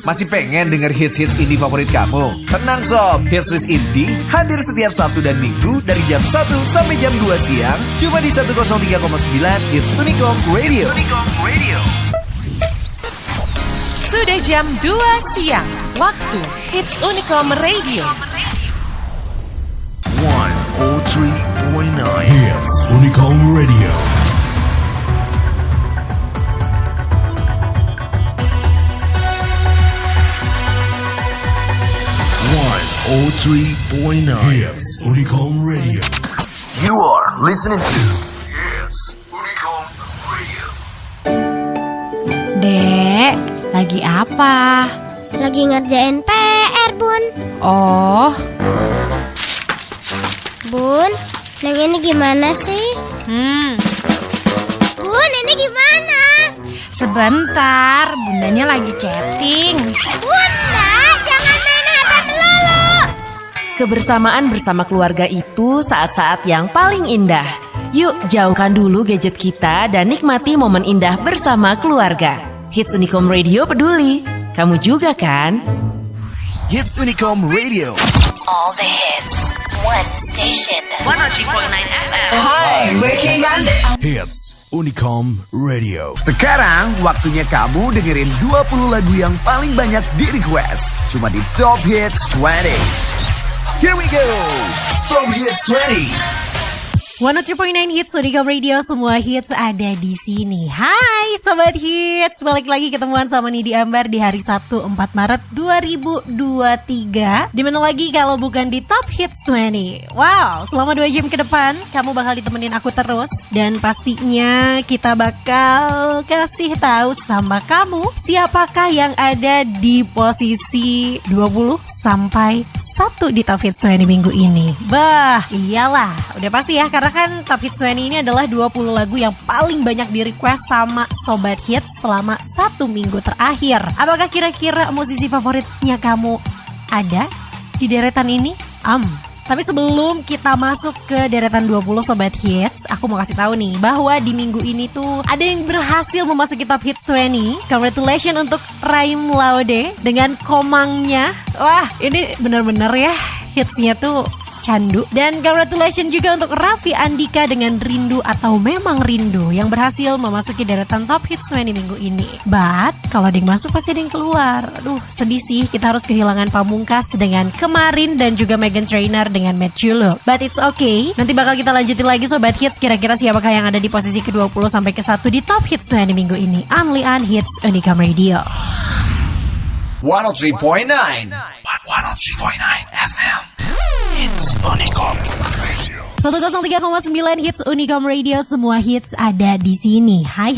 Masih pengen denger hits-hits indie favorit kamu? Tenang sob, Hits Indie hadir setiap Sabtu dan Minggu dari jam 1 sampai jam 2 siang cuma di 103,9 Hits Unicom Radio. Sudah jam 2 siang, waktu Hits Unicom Radio. 103.9 Hits Unicom Radio. Hits Unicom Radio. You are listening to Hits Unicom Radio. Dek, lagi apa? Lagi ngerjain PR, Bun. Oh, Bun, yang ini gimana sih? Bun, ini gimana? sebentar, bundanya lagi chatting. Bunda, jangan main HP melulu. Kebersamaan bersama keluarga itu saat-saat yang paling indah. Yuk jauhkan dulu gadget kita dan nikmati momen indah bersama keluarga. Hits Unicom Radio peduli. Kamu juga kan? Hits Unicom Radio. All the hits, one station. 103.9 FM. Hits Unicom Radio. Sekarang waktunya kamu dengerin 20 lagu yang paling banyak di request cuma di Top Hits 20. Here we go. Top Hits 20. 103.9 Hits Unicom Radio, semua hits ada di sini. Hai Sobat Hits, balik lagi ketemuan sama Nidi Ambar di hari Sabtu 4 Maret 2023. Dimana lagi kalau bukan di Top Hits 20. Wow, selama 2 jam ke depan kamu bakal ditemenin aku terus. Dan pastinya kita bakal kasih tahu sama kamu siapakah yang ada di posisi 20 sampai 1 di Top Hits 20 minggu ini. Bah, iyalah, udah pasti ya, karena kan Top Hits 20 ini adalah 20 lagu yang paling banyak di request sama Sobat Hits selama 1 minggu terakhir. Apakah kira-kira musisi favoritnya kamu ada di deretan ini? Tapi sebelum kita masuk ke deretan 20 Sobat Hits, aku mau kasih tahu nih bahwa di minggu ini tuh ada yang berhasil memasuki Top Hits 20. Congratulations untuk Raim Laude dengan Komangnya. Wah, ini bener-bener ya hitsnya tuh candu. Dan congratulations juga untuk Raffi Andika dengan Rindu atau Memang Rindu yang berhasil memasuki deretan Top Hits 20 minggu ini. But kalau ada yang masuk pasti ada yang keluar. Aduh, sedih sih, kita harus kehilangan Pamungkas dengan Kemarin dan juga Meghan Trainor dengan Made You Look. But it's okay, nanti bakal kita lanjutin lagi Sobat Hits. Kira-kira siapakah yang ada di posisi ke-20 sampai ke-1 di Top Hits 20 minggu ini. Only on Hits Unicom Radio. 103.9 FM. Hits Unicom Radio. 103,9 Hits Unicom Radio, semua hits ada di sini. Hai.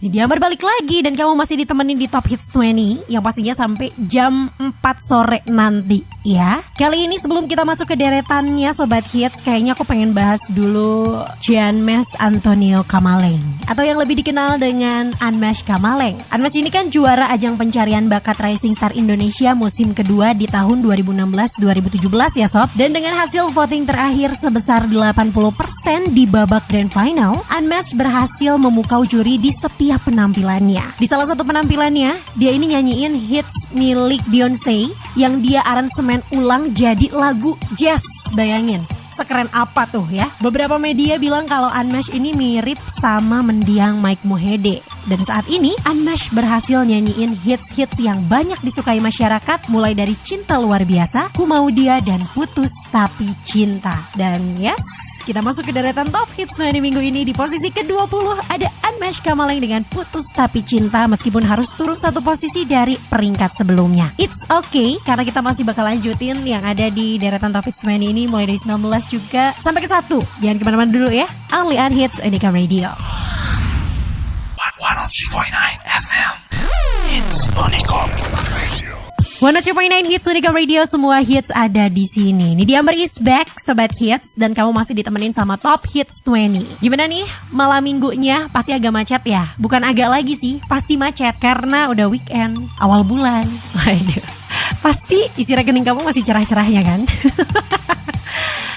Ini Ambar balik lagi dan kamu masih ditemenin di Top Hits 20 yang pastinya sampai jam 4 sore nanti ya. Kali ini sebelum kita masuk ke deretannya Sobat Hits, kayaknya aku pengen bahas dulu Gianmesh Antonio Kamaleng atau yang lebih dikenal dengan Anmesh Kamaleng. Anmesh ini kan juara ajang pencarian bakat Rising Star Indonesia musim kedua di tahun 2016-2017 ya Sob. Dan dengan hasil voting terakhir sebesar 80% di babak Grand Final, Anmesh berhasil memukau juri di setiap penampilannya. Di salah satu penampilannya, dia ini nyanyiin hits milik Beyonce yang dia aransemen ulang jadi lagu jazz. Bayangin, sekeren apa tuh ya. Beberapa media bilang kalau Anmesh ini mirip sama mendiang Mike Mohede. Dan saat ini Anmesh berhasil nyanyiin hits-hits yang banyak disukai masyarakat, mulai dari Cinta Luar Biasa, Ku Mau Dia, dan Putus Tapi Cinta. Dan yes, kita masuk ke deretan Top Hits 20 minggu ini. Di posisi ke-20 ada Anmesh Kamaleng dengan Putus Tapi Cinta, meskipun harus turun 1 posisi dari peringkat sebelumnya. It's okay, karena kita masih bakal lanjutin yang ada di deretan Top Hits 20 ini mulai dari 19 juga sampai ke 1. Jangan kemana-mana dulu ya. Only on Hits Unicom Radio. 103.9 FM. Hits Unicom Radio. 103.9 Hits Unicom Radio, semua hits ada di sini. Ini Amber is back Sobat Hits, dan kamu masih ditemenin sama Top Hits 20. Gimana nih malam minggunya? Pasti agak macet ya? Bukan agak lagi sih, pasti macet karena udah weekend, awal bulan. Waduh, pasti isi rekening kamu masih cerah-cerahnya kan?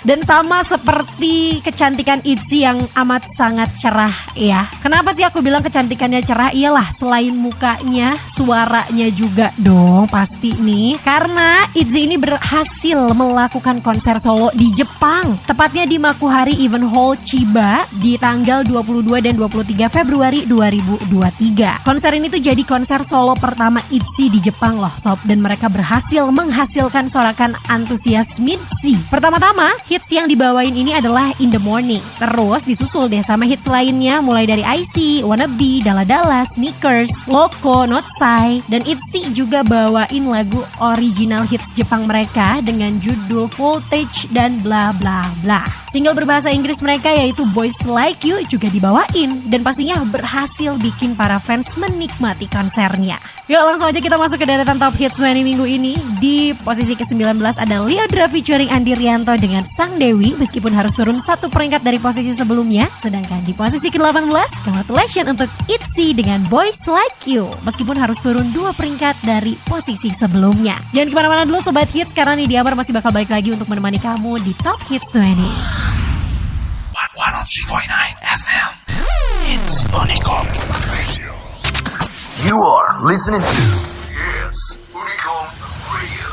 Dan sama seperti kecantikan ITZY yang amat sangat cerah ya. Kenapa sih aku bilang kecantikannya cerah? Iyalah selain mukanya, suaranya juga dong pasti nih. Karena ITZY ini berhasil melakukan konser solo di Jepang. Tepatnya di Makuhari Event Hall Chiba di tanggal 22 dan 23 Februari 2023. Konser ini tuh jadi konser solo pertama ITZY di Jepang loh sob. Dan mereka berhasil menghasilkan sorakan antusias MIDZY. Pertama-tama hits yang dibawain ini adalah In The Morning. Terus disusul deh sama hits lainnya mulai dari IC, Wannabe, Dala Dala, Sneakers, Loco, Not Sai. Dan ITZY juga bawain lagu original hits Jepang mereka dengan judul Voltage dan bla bla bla. Single berbahasa Inggris mereka yaitu Boys Like You juga dibawain dan pastinya berhasil bikin para fans menikmati konsernya. Yuk langsung aja kita masuk ke deretan Top Hits 20 minggu ini. Di posisi ke-19 ada Lyodra featuring Andi Rianto dengan Sang Dewi meskipun harus turun 1 peringkat dari posisi sebelumnya. Sedangkan di posisi ke-18, congratulations untuk ITZY dengan Boys Like You meskipun harus turun 2 peringkat dari posisi sebelumnya. Jangan kemana-mana dulu Sobat Hits karena nih Diamar masih bakal balik lagi untuk menemani kamu di Top Hits 20. 103.9 FM. It's Unicom Radio. You are listening to Hits Unicom Radio.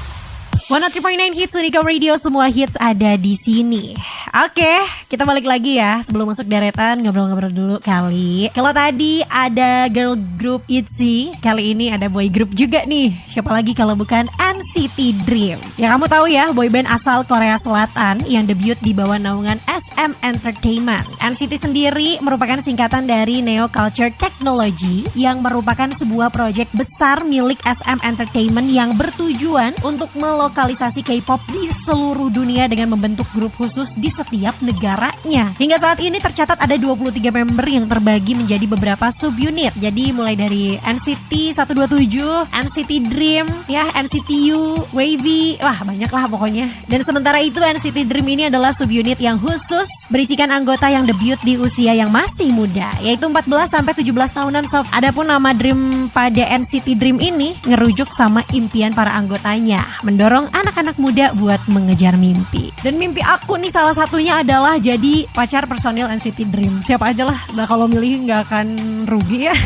103.9 Hits Unicom Radio, semua hits ada di sini. Oke, kita balik lagi ya. Sebelum masuk deretan, ngobrol-ngobrol dulu kali. Kalau tadi ada girl group ITZY, kali ini ada boy group juga nih. Siapa lagi kalau bukan NCT Dream. Ya kamu tahu ya, boyband asal Korea Selatan yang debut di bawah naungan SM Entertainment. NCT sendiri merupakan singkatan dari Neo Culture Technology yang merupakan sebuah proyek besar milik SM Entertainment yang bertujuan untuk melokalisasi K-pop di seluruh dunia dengan membentuk grup khusus di setiap negaranya. Hingga saat ini tercatat ada 23 member yang terbagi menjadi beberapa subunit. Jadi mulai dari NCT 127, NCT Dream, ya NCT U, Wavy, wah banyak lah pokoknya. Dan sementara itu NCT Dream ini adalah subunit yang khusus berisikan anggota yang debut di usia yang masih muda, yaitu 14 sampai 17 tahunan sob. Adapun nama Dream pada NCT Dream ini ngerujuk sama impian para anggotanya, mendorong anak-anak muda buat mengejar mimpi. Dan mimpi aku nih salah satunya adalah jadi pacar personil NCT Dream. Siapa aja lah, nah kalau milih nggak akan rugi ya.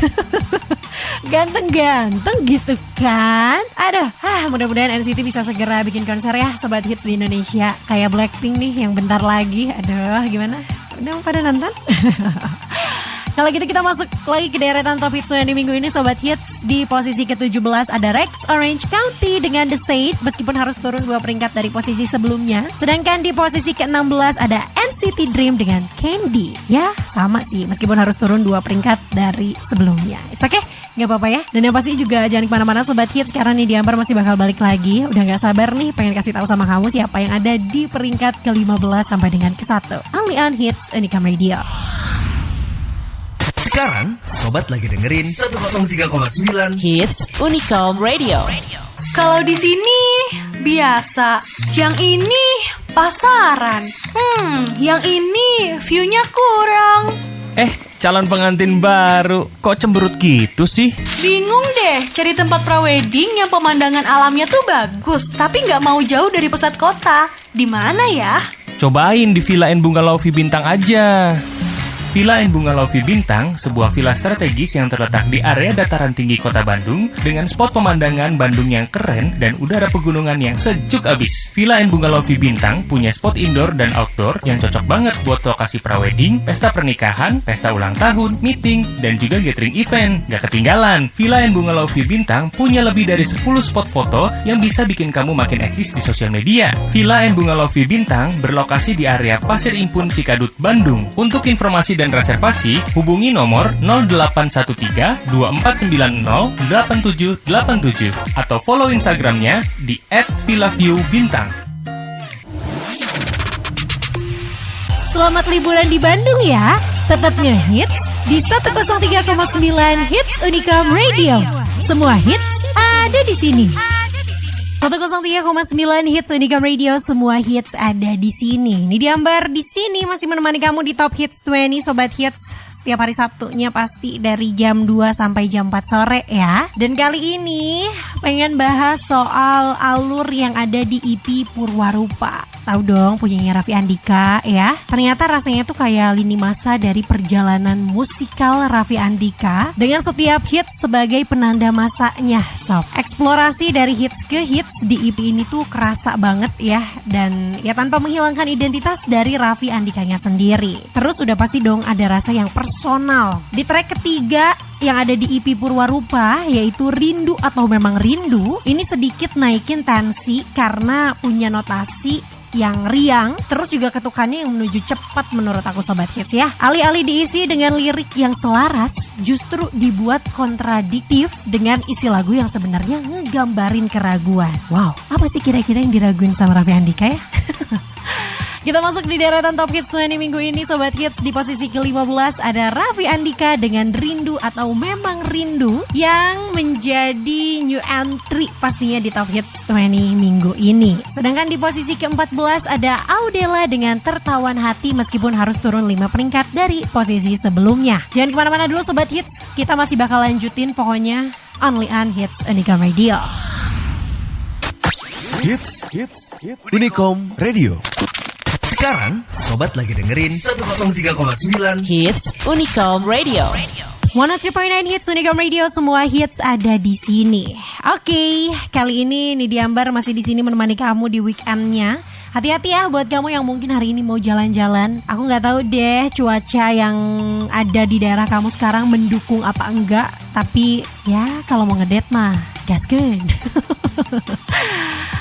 Ganteng-ganteng gitu kan. Aduh, mudah-mudahan NCT bisa segera bikin konser ya Sobat Hits di Indonesia. Kayak Blackpink nih yang bentar lagi. Aduh, gimana? Udah pada nonton? Kalau gitu kita masuk lagi ke deretan Top Hits di minggu ini Sobat Hits. Di posisi ke-17 ada Rex Orange County dengan The Shade meskipun harus turun 2 peringkat dari posisi sebelumnya. Sedangkan di posisi ke-16 ada NCT Dream dengan Candy. Ya sama sih meskipun harus turun 2 peringkat dari sebelumnya. It's okay, gak apa-apa ya. Dan yang pasti juga jangan kemana-mana Sobat Hits karena nih Diambar masih bakal balik lagi. Udah gak sabar nih pengen kasih tahu sama kamu siapa yang ada di peringkat ke-15 sampai dengan ke-1. Only on Hits Unicom Radio. Sekarang, Sobat lagi dengerin 103,9 Hits Unicom Radio. Kalau di sini biasa, yang ini pasaran. Yang ini view-nya kurang. Calon pengantin baru, kok cemberut gitu sih? Bingung deh, cari tempat prawedding yang pemandangan alamnya tuh bagus, tapi nggak mau jauh dari pusat kota. Di mana ya? Cobain di Villa and Bungalow Bintang aja. Villa and Bungalow Bintang, sebuah villa strategis yang terletak di area dataran tinggi kota Bandung dengan spot pemandangan Bandung yang keren dan udara pegunungan yang sejuk abis. Villa and Bungalow Bintang punya spot indoor dan outdoor yang cocok banget buat lokasi prawedding, pesta pernikahan, pesta ulang tahun, meeting, dan juga gathering event. Gak ketinggalan, Villa and Bungalow Bintang punya lebih dari 10 spot foto yang bisa bikin kamu makin eksis di sosial media. Villa and Bungalow Bintang berlokasi di area Pasir Impun Cikadut, Bandung. Untuk informasi dan reservasi, hubungi nomor 0813 2490 8787 atau follow Instagramnya di @villaviewbintang. Selamat liburan di Bandung ya. Tetap ngehits di 103,9 Hits Unicom Radio. Semua hits ada di sini. 103,9 Hits Unicom Radio, semua hits ada di sini. Ini Diambar di sini masih menemani kamu di Top Hits 20 Sobat Hits. Setiap hari Sabtunya pasti dari jam 2 sampai jam 4 sore ya. Dan kali ini pengen bahas soal alur yang ada di EP Purwarupa. Tahu dong punyanya Raffi Andika ya. Ternyata rasanya tuh kayak lini masa dari perjalanan musikal Raffi Andika dengan setiap hits sebagai penanda masanya, sob. Eksplorasi dari hits ke hits di EP ini tuh kerasa banget ya, dan ya tanpa menghilangkan identitas dari Raffi Andikanya sendiri. Terus udah pasti dong ada rasa yang personal. Di track ketiga yang ada di EP Purwarupa yaitu Rindu atau Memang Rindu, ini sedikit naikin tensi karena punya notasi yang riang, terus juga ketukannya yang menuju cepat menurut aku Sobat Hits ya. Alih-alih diisi dengan lirik yang selaras, justru dibuat kontradiktif dengan isi lagu yang sebenarnya ngegambarin keraguan. Wow, apa sih kira-kira yang diraguin sama Raffi Andika ya? Kita masuk di deretan Top Hits 20 minggu ini Sobat Hits. Di posisi ke-15 ada Raffi Andika dengan Rindu atau Memang Rindu yang menjadi new entry pastinya di Top Hits 20 minggu ini. Sedangkan di posisi ke-14 ada Audela dengan Tertawan Hati meskipun harus turun 5 peringkat dari posisi sebelumnya. Jangan kemana-mana dulu Sobat Hits, kita masih bakal lanjutin pokoknya only on Hits Unicom Radio. Hits Unicom Radio. Sekarang Sobat lagi dengerin 103,9 Hits Unicom Radio. 103.9 Hits Unicom Radio, semua hits ada di sini. Oke, kali ini Nidia Ambar masih di sini menemani kamu di weekendnya. Hati-hati ya buat kamu yang mungkin hari ini mau jalan-jalan. Aku nggak tahu deh cuaca yang ada di daerah kamu sekarang mendukung apa enggak. Tapi ya kalau mau ngedate mah gaskeun.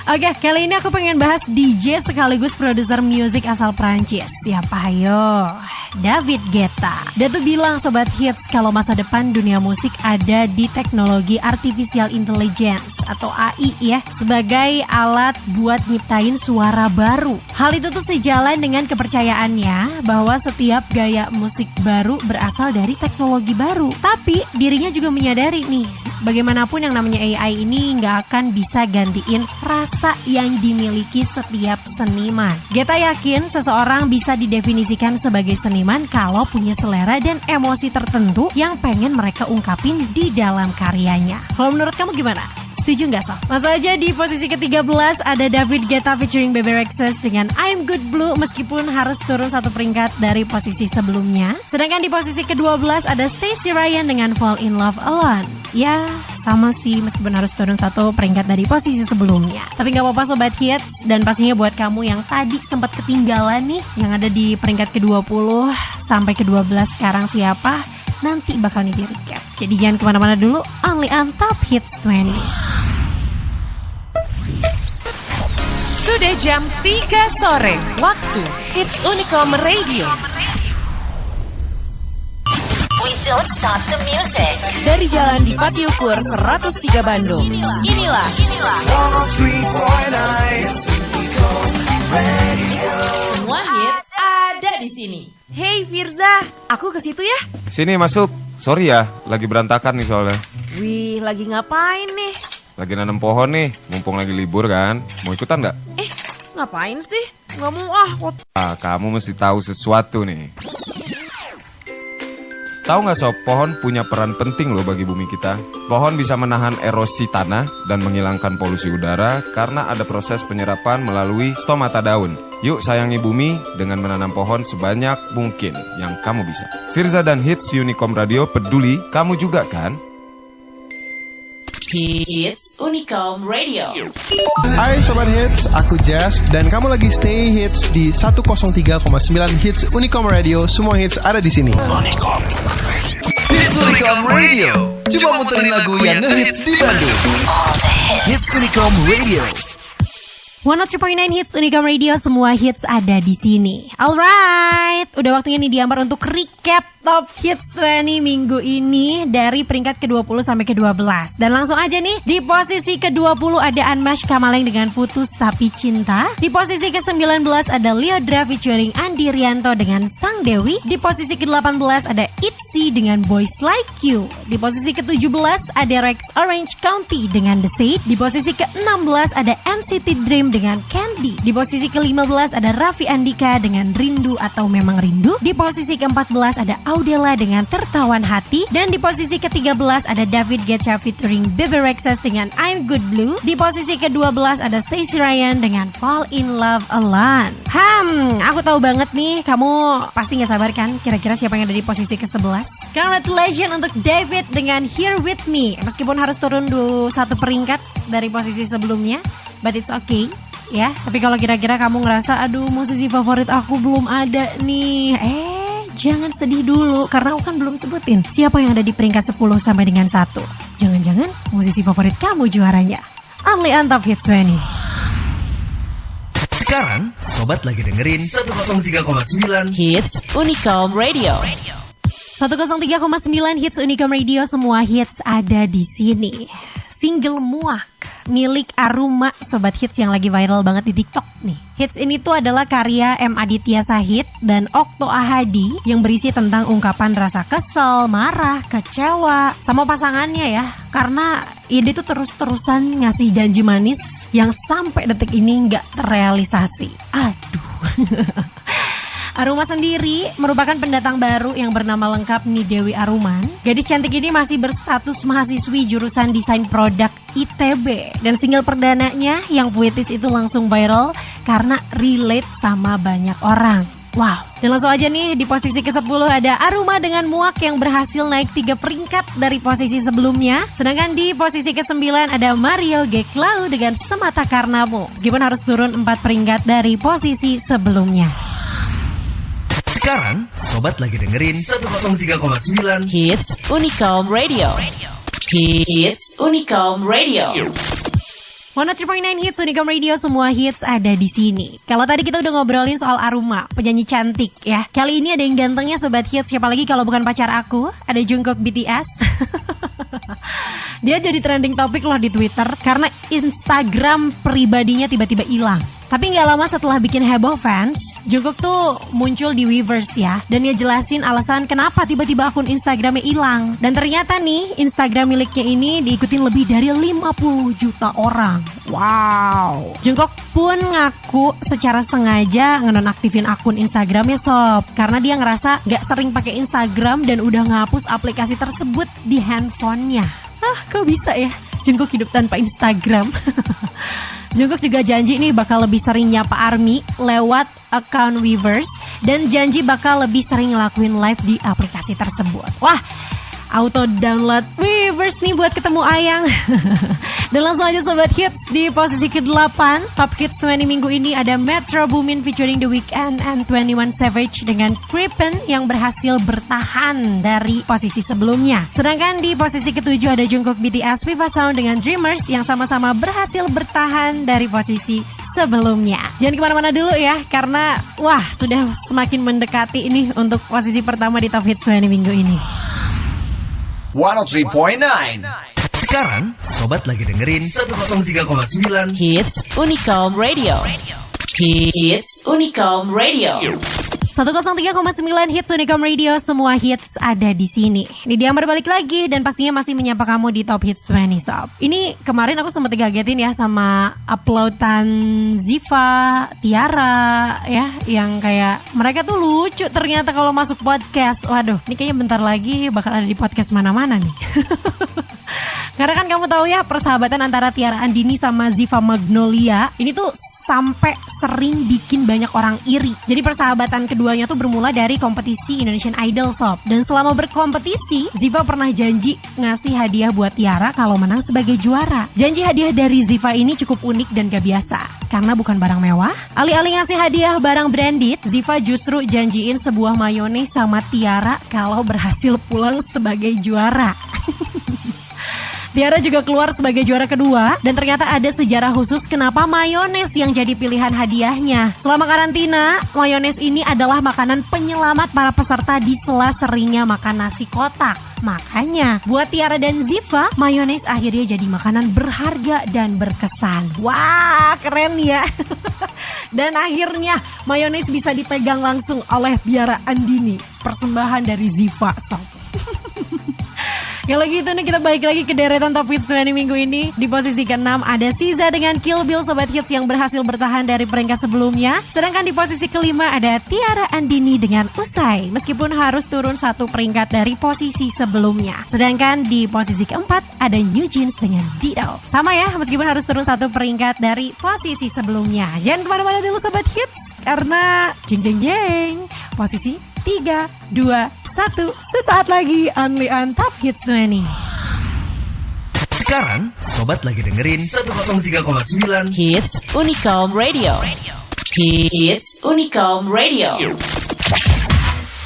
Oke, kali ini aku pengen bahas DJ sekaligus produser musik asal Prancis. Siapa ayo? David Guetta. Dia tuh bilang Sobat Hits kalau masa depan dunia musik ada di teknologi Artificial Intelligence atau AI ya, sebagai alat buat nyiptain suara baru. Hal itu tuh sejalan dengan kepercayaannya bahwa setiap gaya musik baru berasal dari teknologi baru. Tapi dirinya juga menyadari nih, bagaimanapun yang namanya AI ini nggak akan bisa gantiin rasa yang dimiliki setiap seniman. Guetta yakin seseorang bisa didefinisikan sebagai seniman kalau punya selera dan emosi tertentu yang pengen mereka ungkapin di dalam karyanya. Kalau menurut kamu gimana? Setuju gak Sob? Langsung aja di posisi ke-13 ada David Guetta featuring Bebe Rexha dengan I'm Good Blue meskipun harus turun 1 peringkat dari posisi sebelumnya. Sedangkan di posisi ke-12 ada Stacey Ryan dengan Fall in Love Alone. Ya sama sih meskipun harus turun 1 peringkat dari posisi sebelumnya. Tapi gak apa-apa Sobat Hits, dan pastinya buat kamu yang tadi sempat ketinggalan nih, yang ada di peringkat ke-20 sampai ke-12 sekarang siapa, nanti bakal nih di recap. Jadi jangan kemana-mana dulu, only on Top Hits 20. Sudah jam 3 sore, waktu Hits Unicom Radio. We don't stop the music. Dari Jalan Dipati Ukur 103 Bandung. Inilah 103.9 semua hits ada di sini. Hey Firza, aku ke situ ya. Sini masuk. Sorry ya, lagi berantakan nih soalnya. Wih, lagi ngapain nih? Lagi nanam pohon nih, mumpung lagi libur kan. Mau ikutan nggak? Ngapain sih? Nggak mau ah. Kamu mesti tahu sesuatu nih. Tahu nggak Sob, pohon punya peran penting loh bagi bumi kita. Pohon bisa menahan erosi tanah dan menghilangkan polusi udara karena ada proses penyerapan melalui stomata daun. Yuk sayangi bumi dengan menanam pohon sebanyak mungkin yang kamu bisa. Firza dan Hits Unicom Radio peduli kamu juga kan? Hits Unicom Radio. Hai Sobat Hits, aku Jazz dan kamu lagi stay hits di 103,9 Hits Unicom Radio. Semua hits ada di sini. Unicom. Hits Unicom Radio. Cuma muterin lagu yang ngehits di Bandung. Hits Unicom Radio. 103.9 Hits Unicom Radio, semua hits ada di sini. Alright, udah waktunya nih Diambar untuk recap Top Hits 20 minggu ini dari peringkat ke-20 sampai ke-12. Dan langsung aja nih, di posisi ke-20 ada Unmask Kamaleng dengan Putus Tapi Cinta. Di posisi ke-19 ada Lyodra featuring Andi Rianto dengan Sang Dewi. Di posisi ke-18 ada Itzy dengan Boys Like You. Di posisi ke-17 ada Rex Orange County dengan The Shade. Di posisi ke-16 ada NCT Dream dengan Candy. Di posisi ke-15 ada Raffi Andika dengan Rindu atau Memang Rindu. Di posisi ke-14 ada Audela dengan Tertawan Hati. Dan di posisi ke-13 ada David Guetta featuring Bebe Rexha dengan I'm Good Blue. Di posisi ke-12 ada Stacey Ryan dengan Fall in Love Alone. Aku tahu banget nih, kamu pasti gak sabar kan kira-kira siapa yang ada di posisi ke-11. Congratulations untuk David dengan Here With Me. Meskipun harus turun satu peringkat dari posisi sebelumnya, but it's okay ya. Tapi kalau kira-kira kamu ngerasa aduh musisi favorit aku belum ada nih, jangan sedih dulu, karena aku kan belum sebutin siapa yang ada di peringkat 10 sampai dengan 1. Jangan-jangan musisi favorit kamu juaranya. Only on Top Hits 20. Sekarang Sobat lagi dengerin 103,9 Hits Unicom Radio. 103,9 Hits Unicom Radio, semua hits ada di sini. Single Muak milik Aruma, Sobat Hits yang lagi viral banget di TikTok nih. Hits ini tuh adalah karya M. Aditya Sahid dan Okto Ahadi yang berisi tentang ungkapan rasa kesel, marah, kecewa sama pasangannya ya. Karena dia tuh terus-terusan ngasih janji manis yang sampai detik ini gak terrealisasi. Aduh. Aruma sendiri merupakan pendatang baru yang bernama lengkap Nidewi Aruman. Gadis cantik ini masih berstatus mahasiswi jurusan desain produk ITB. Dan single perdananya yang puitis itu langsung viral karena relate sama banyak orang. Wow. Dan langsung aja nih di posisi ke-10 ada Aruma dengan Muak yang berhasil naik 3 peringkat dari posisi sebelumnya. Sedangkan di posisi ke-9 ada Mario Geklau dengan Semata Karenamu. Meskipun harus turun 4 peringkat dari posisi sebelumnya. Sekarang Sobat lagi dengerin 103,9 Hits Unicom Radio. Hits Unicom Radio. 103.9 Hits Unicom Radio, semua hits ada di sini. Kalau tadi kita udah ngobrolin soal Aruma, penyanyi cantik ya. Kali ini ada yang gantengnya Sobat Hits, siapa lagi kalau bukan pacar aku? Ada Jungkook BTS. Dia jadi trending topik loh di Twitter karena Instagram pribadinya tiba-tiba hilang. Tapi gak lama setelah bikin heboh fans, Jungkook tuh muncul di Weverse ya. Dan dia jelasin alasan kenapa tiba-tiba akun Instagramnya hilang. Dan ternyata nih, Instagram miliknya ini diikutin lebih dari 50 juta orang. Wow. Jungkook pun ngaku secara sengaja ngenonaktifin akun Instagramnya sob. Karena dia ngerasa gak sering pakai Instagram dan udah ngapus aplikasi tersebut di handphonenya. Kok bisa ya Jungkook hidup tanpa Instagram? Jungkook juga janji nih bakal lebih sering nyapa ARMY lewat account Weverse dan janji bakal lebih sering ngelakuin live di aplikasi tersebut. Wah, auto download Weverse nih buat ketemu Ayang. Dan langsung aja Sobat Hits, di posisi ke-8 Top Hits 20 minggu ini ada Metro Boomin featuring The Weeknd and 21 Savage dengan Creepin yang berhasil bertahan dari posisi sebelumnya. Sedangkan di posisi ke-7 ada Jungkook BTS Viva Sound dengan Dreamers yang sama-sama berhasil bertahan dari posisi sebelumnya. Jangan kemana-mana dulu ya, karena wah sudah semakin mendekati ini untuk posisi pertama di Top Hits 20 minggu ini. 103.9. Sekarang Sobat lagi dengerin 103,9 Hits Unicom Radio. Hits Unicom Radio. 103,9 Hits Unicom Radio, semua hits ada di sini. Ini dia berbalik lagi dan pastinya masih menyapa kamu di Top Hits 20 Sob. Ini kemarin aku sempat digagetin ya sama uploadan Ziva, Tiara ya, yang kayak mereka tuh lucu ternyata kalau masuk podcast. Waduh, ini kayaknya bentar lagi bakal ada di podcast mana-mana nih. Karena kan kamu tahu ya persahabatan antara Tiara Andini sama Ziva Magnolia ini tuh sampai sering bikin banyak orang iri. Jadi persahabatan keduanya tuh bermula dari kompetisi Indonesian Idol Sob. Dan selama berkompetisi, Ziva pernah janji ngasih hadiah buat Tiara kalau menang sebagai juara. Janji hadiah dari Ziva ini cukup unik dan gak biasa. Karena bukan barang mewah, alih-alih ngasih hadiah barang branded, Ziva justru janjiin sebuah mayones sama Tiara kalau berhasil pulang sebagai juara. Tiara juga keluar sebagai juara kedua dan ternyata ada sejarah khusus kenapa mayones yang jadi pilihan hadiahnya. Selama karantina, mayones ini adalah makanan penyelamat para peserta di sela seringnya makan nasi kotak. Makanya buat Tiara dan Ziva, mayones akhirnya jadi makanan berharga dan berkesan. Wah, keren ya. Dan akhirnya mayones bisa dipegang langsung oleh Tiara Andini, persembahan dari Ziva Sob. Kalau gitu nih kita balik lagi ke deretan Top Hits 20 minggu ini. Di posisi ke-6 ada SZA dengan Kill Bill Sobat Hits yang berhasil bertahan dari peringkat sebelumnya. Sedangkan di posisi ke-5 ada Tiara Andini dengan Usai, meskipun harus turun 1 peringkat dari posisi sebelumnya. Sedangkan di posisi ke-4 ada New Jeans dengan Dido. Sama ya, meskipun harus turun 1 peringkat dari posisi sebelumnya. Jangan kemana-mana dulu Sobat Hits, karena jeng jeng jeng posisi 3, 2, 1 sesaat lagi only on Top Hits 20. Sekarang Sobat lagi dengerin 103,9 Hits Unicom Radio. Hits Unicom Radio.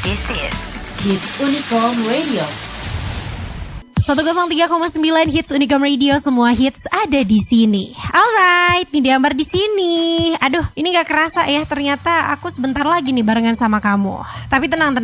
This is Hits Unicom Radio. 103,9 Hits Unicom Radio, semua hits ada di sini. Alright, nih Diambar di sini. Aduh, ini gak kerasa ya, ternyata aku sebentar lagi nih barengan sama kamu. Tapi tenang,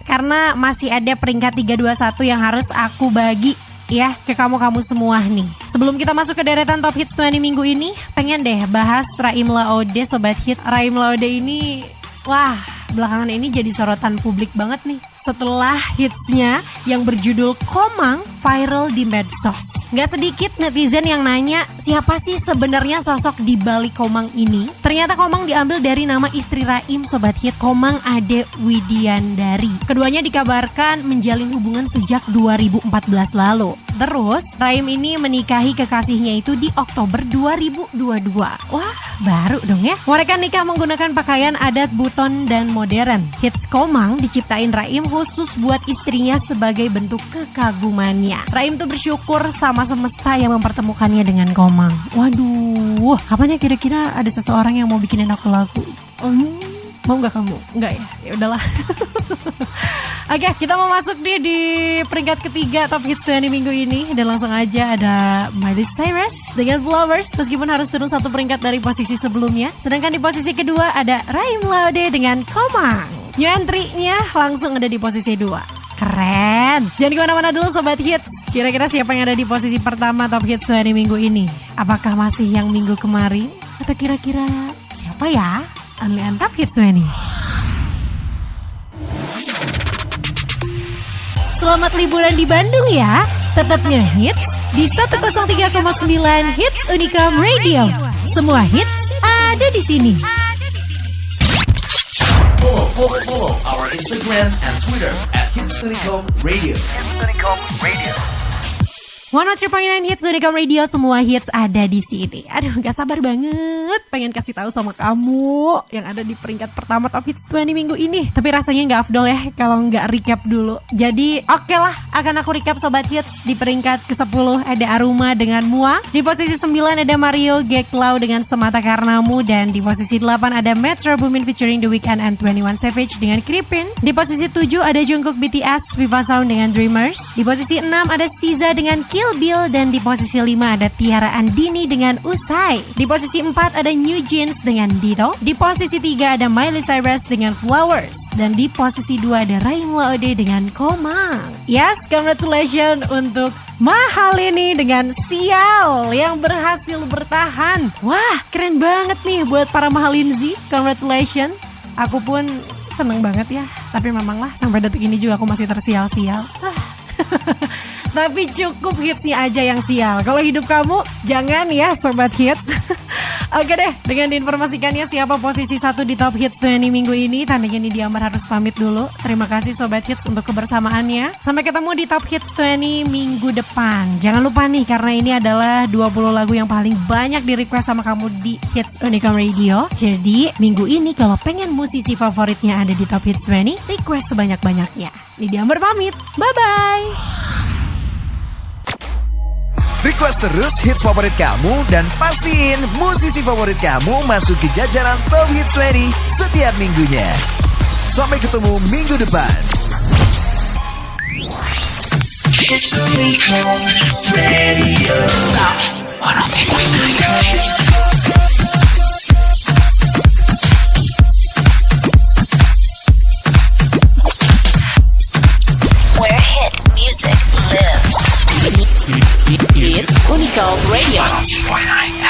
karena masih ada peringkat 3, 2, 1 yang harus aku bagi ya ke kamu-kamu semua nih. Sebelum kita masuk ke deretan Top Hits 20 minggu ini, pengen deh bahas Raim Laode Sobat Hit. Raim Laode ini, wah, belakangan ini jadi sorotan publik banget nih. Setelah hitsnya yang berjudul Komang viral di medsos. Gak sedikit netizen yang nanya siapa sih sebenarnya sosok di balik Komang ini. Ternyata Komang diambil dari nama istri Raim Sobat Hit, Komang Ade Widiandari. Keduanya dikabarkan menjalin hubungan sejak 2014 lalu. Terus Raim ini menikahi kekasihnya itu di Oktober 2022. Wah, baru dong ya. Mereka nikah menggunakan pakaian adat buton dan modern. Hits Komang diciptain Raim khusus buat istrinya sebagai bentuk kekagumannya. Raim tuh bersyukur sama semesta yang mempertemukannya dengan Komang. Waduh, kapan ya kira-kira ada seseorang yang mau bikinin aku lagu? Mau nggak kamu? Nggak ya? Ya udahlah. Oke, kita mau masuk nih di peringkat ketiga Top Hits 20 minggu ini. Dan langsung aja ada Miley Cyrus dengan Flowers, meskipun harus turun 1 peringkat dari posisi sebelumnya. Sedangkan di posisi kedua ada Raim Laode dengan Komang. New entry-nya langsung ada di posisi 2. Keren. Jangan kemana-mana dulu Sobat Hits. Kira-kira siapa yang ada di posisi pertama Top Hits 20 minggu ini? Apakah masih yang minggu kemarin? Atau kira-kira siapa ya? Only on Top Hits 20. Selamat liburan di Bandung ya. Tetap ngehits di 103,9 Hits Unicom Radio. Semua hits ada di sini. Follow our Instagram and Twitter at Hits Unicom Radio. 103.9 Hits Unicom Radio, semua hits ada di sini. Aduh, gak sabar banget pengen kasih tahu sama kamu yang ada di peringkat pertama Top Hits 20 minggu ini. Tapi rasanya gak afdol ya kalau gak recap dulu. Jadi oke lah, akan aku recap Sobat Hits. Di peringkat ke-10 ada Aruma dengan Mua. Di posisi 9 ada Mario Geklau dengan Semata Karenamu. Dan di posisi 8 ada Metro Boomin featuring The Weeknd and 21 Savage dengan Creepin. Di posisi 7 ada Jungkook BTS Viva Sound dengan Dreamers. Di posisi 6 ada SZA dengan Kill Bill. Dan di posisi 5 ada Tiara Andini dengan Usai. Di posisi 4 ada New Jeans dengan Dido. Di posisi 3 ada Miley Cyrus dengan Flowers. Dan di posisi 2 ada Raim Laode dengan Komang. Yes, congratulations untuk Mahalini dengan Sial yang berhasil bertahan. Wah, keren banget nih buat para Mahalinzi. Congratulations. Aku pun seneng banget ya. Tapi memang lah sampai detik ini juga aku masih tersial-sial. Tapi cukup hitsnya aja yang sial. Kalau hidup kamu, jangan ya Sobat Hits. Oke deh, dengan diinformasikannya siapa posisi 1 di Top Hits 20 minggu ini, tandanya ini Diambar harus pamit dulu. Terima kasih Sobat Hits untuk kebersamaannya. Sampai ketemu di Top Hits 20 minggu depan. Jangan lupa nih, karena ini adalah 20 lagu yang paling banyak di request sama kamu di Hits Unicom Radio. Jadi minggu ini kalau pengen musisi favoritnya ada di Top Hits 20, request sebanyak-banyaknya. Ini Diambar pamit, bye-bye. Request terus hits favorit kamu dan pastiin musisi favorit kamu masuk ke jajaran Top Hits 20 setiap minggunya. Sampai ketemu minggu depan. Hits Unicom Radio. Stop. 103.9. music lives. Hits Unicom Radio. 103.9